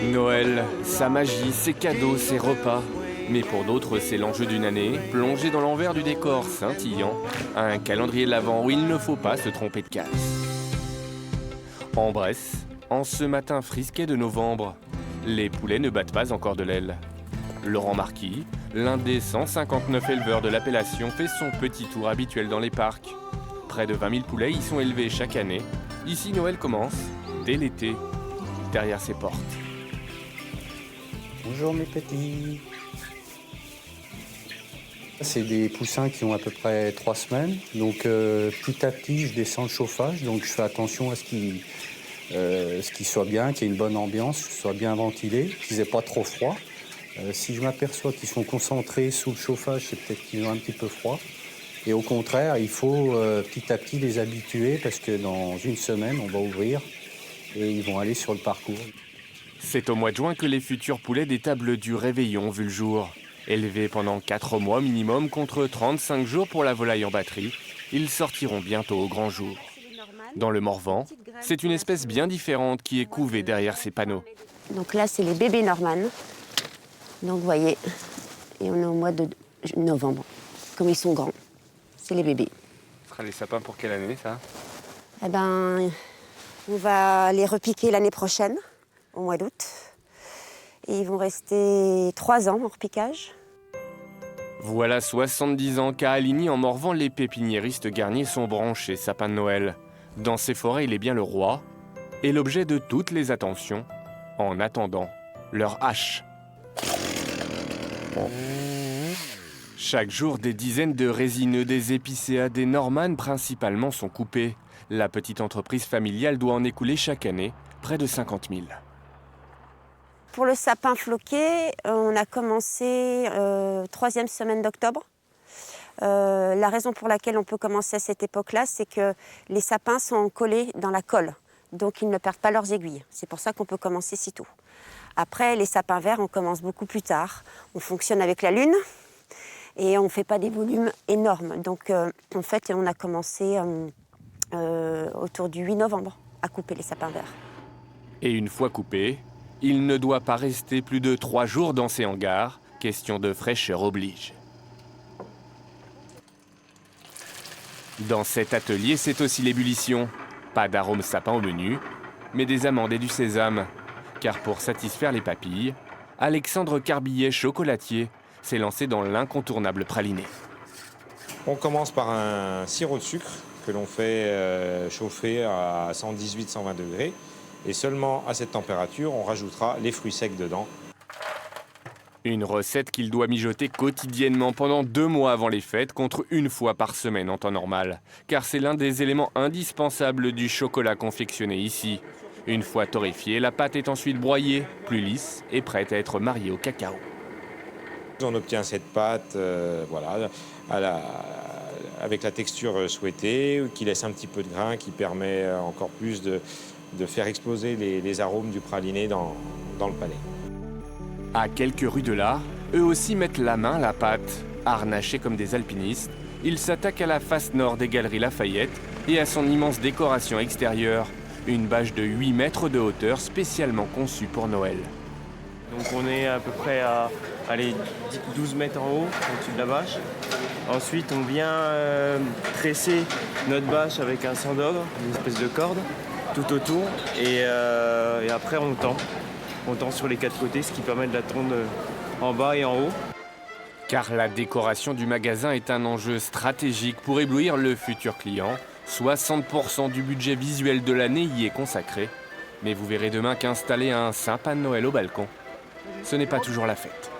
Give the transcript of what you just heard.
Noël, sa magie, ses cadeaux, ses repas. Mais pour d'autres, c'est l'enjeu d'une année, plongé dans l'envers du décor scintillant, un calendrier de l'Avent où il ne faut pas se tromper de case. En Bresse, en ce matin frisquet de novembre, les poulets ne battent pas encore de l'aile. Laurent Marquis, l'un des 159 éleveurs de l'appellation, fait son petit tour habituel dans les parcs. Près de 20 000 poulets y sont élevés chaque année. Ici, Noël commence dès l'été, derrière ses portes. Bonjour mes petits. C'est des poussins qui ont à peu près 3 semaines. Donc petit à petit, je descends le chauffage. Donc je fais attention à ce qu'il soit bien, qu'il y ait une bonne ambiance, que ce soit bien ventilé, qu'ils n'aient pas trop froid. Si je m'aperçois qu'ils sont concentrés sous le chauffage, c'est peut-être qu'ils ont un petit peu froid. Et au contraire, il faut petit à petit les habituer parce que dans une semaine, on va ouvrir et ils vont aller sur le parcours. C'est au mois de juin que les futurs poulets des tables du réveillon vu le jour. Élevés pendant 4 mois minimum contre 35 jours pour la volaille en batterie, ils sortiront bientôt au grand jour. Dans le Morvan, c'est une espèce bien différente qui est couvée derrière ces panneaux. Donc là, c'est les bébés Norman. Donc vous voyez, et on est au mois de novembre. Comme ils sont grands, c'est les bébés. Ce sera les sapins pour quelle année, ça? Eh ben, on va les repiquer l'année prochaine, au mois d'août. Et ils vont rester 3 ans en repiquage. Voilà 70 ans qu'à Aligny, en Morvan, les pépiniéristes garniers sont branchés sapins de Noël. Dans ces forêts, il est bien le roi et l'objet de toutes les attentions, en attendant leur hache. Chaque jour, des dizaines de résineux, des épicéas, des Norman principalement sont coupés. La petite entreprise familiale doit en écouler chaque année près de 50 000. Pour le sapin floqué, on a commencé 3e semaine d'octobre. La raison pour laquelle on peut commencer à cette époque-là, c'est que les sapins sont collés dans la colle, donc ils ne perdent pas leurs aiguilles. C'est pour ça qu'on peut commencer si tôt. Après, les sapins verts, on commence beaucoup plus tard. On fonctionne avec la lune et on ne fait pas des volumes énormes. Donc, en fait, on a commencé autour du 8 novembre à couper les sapins verts. Et une fois coupés, il ne doit pas rester plus de 3 jours dans ces hangars. Question de fraîcheur oblige. Dans cet atelier, c'est aussi l'ébullition. Pas d'arôme sapin au menu, mais des amandes et du sésame. Car pour satisfaire les papilles, Alexandre Carbillet, chocolatier, s'est lancé dans l'incontournable praliné. On commence par un sirop de sucre que l'on fait chauffer à 118-120 degrés. Et seulement à cette température, on rajoutera les fruits secs dedans. Une recette qu'il doit mijoter quotidiennement pendant 2 mois avant les fêtes, contre 1 fois par semaine en temps normal. Car c'est l'un des éléments indispensables du chocolat confectionné ici. Une fois torréfiée, la pâte est ensuite broyée, plus lisse et prête à être mariée au cacao. On obtient cette pâte avec la texture souhaitée, qui laisse un petit peu de grain, qui permet encore plus de faire exploser les arômes du praliné dans le palais. À quelques rues de là, eux aussi mettent la main à la pâte. Harnachés comme des alpinistes, ils s'attaquent à la face nord des Galeries Lafayette et à son immense décoration extérieure. Une bâche de 8 mètres de hauteur spécialement conçue pour Noël. Donc on est à peu près à 12 mètres en haut, au-dessus de la bâche. Ensuite, on vient tresser notre bâche avec un sandogre, une espèce de corde, tout autour. Et après, on tend. On tend sur les 4 côtés, ce qui permet de la tondre en bas et en haut. Car la décoration du magasin est un enjeu stratégique pour éblouir le futur client. 60% du budget visuel de l'année y est consacré. Mais vous verrez demain qu'installer un sapin de Noël au balcon, ce n'est pas toujours la fête.